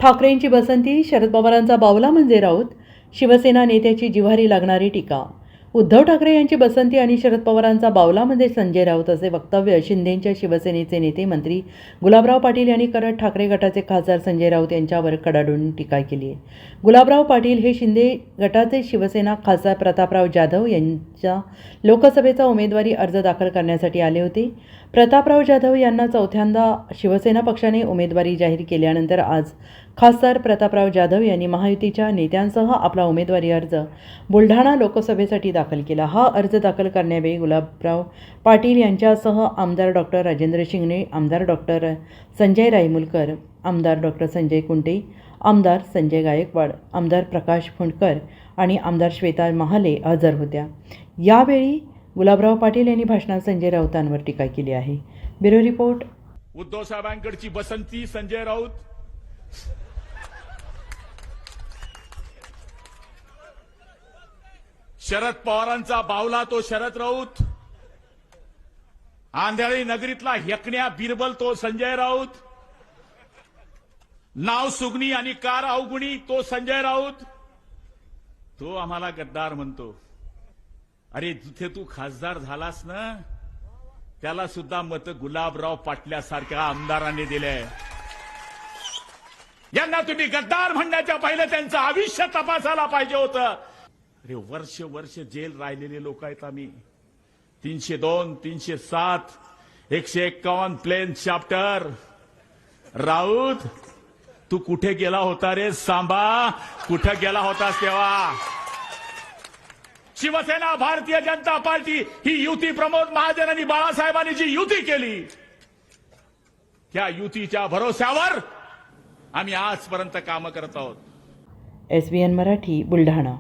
ठाकरेंची बसंती, शरद पवारांचा बावला म्हणजे राऊत, शिवसेना नेत्याची जिव्हारी लागणारी टीका. उद्धव ठाकरे यांची बसंती आणि शरद पवारांचा बावला म्हणजे संजय राऊत असे वक्तव्य शिंदेंच्या शिवसेनेचे नेते मंत्री गुलाबराव पाटील यांनी करत ठाकरे गटाचे खासदार संजय राऊत यांच्यावर कडाडून टीका केली आहे. गुलाबराव पाटील हे शिंदे गटाचे शिवसेना खासदार प्रतापराव जाधव यांच्या लोकसभेचा उमेदवारी अर्ज दाखल करण्यासाठी आले होते. प्रतापराव जाधव यांना चौथ्यांदा शिवसेना पक्षाने उमेदवारी जाहीर केल्यानंतर आज खासदार प्रतापराव जाधव यांनी महायुतीच्या नेत्यांसह आपला उमेदवारी अर्ज बुलढाणा लोकसभेसाठी दाखल केला. हा अर्ज दाखल करण्यावेळी गुलाबराव पाटील यांच्यासह आमदार डॉक्टर राजेंद्र शिंगणे, आमदार डॉक्टर संजय राईमुलकर, आमदार डॉक्टर संजय कुंटे, आमदार संजय गायकवाड, आमदार प्रकाश फुंडकर आणि आमदार श्वेता महाले हजर होत्या. यावेळी गुलाबराव पाटील यांनी भाषणात संजय राऊतांवर टीका केली आहे. Bureau report. उद्धव साहेबांकडची बसंती संजय राऊत, शरद पवारांचा बावला तो शरद राऊत, आंधळी नगरीतला हेकण्या बिरबल तो संजय राऊत, नाव सुगणी आणि कार अवगुणी तो संजय राऊत. तो आम्हाला गद्दार म्हणतो. अरे जिथे तू खासदार झालास ना त्याला सुद्धा मत गुलाबराव पाटलासारख्या आमदारांनी दिले. यांना तुम्ही गद्दार म्हणण्याच्या पहिले त्यांचं आयुष्य तपासायला पाहिजे होतं. अरे वर्ष जेल राहिलेले लोक आहेत आम्ही. 302, 307, 151 प्लेन चॅप्टर. राऊत तू कुठे गेला होता रे सांबा? कुठे गेला होतास तेव्हा? शिवसेना भारतीय जनता पार्टी ही युती प्रमोद महाजन आणि बाळासाहेबांनी जी युती केली त्या युतीच्या भरोश्यावर आम्ही आजपर्यंत काम करत आहोत. SBN मराठी, बुलढाणा.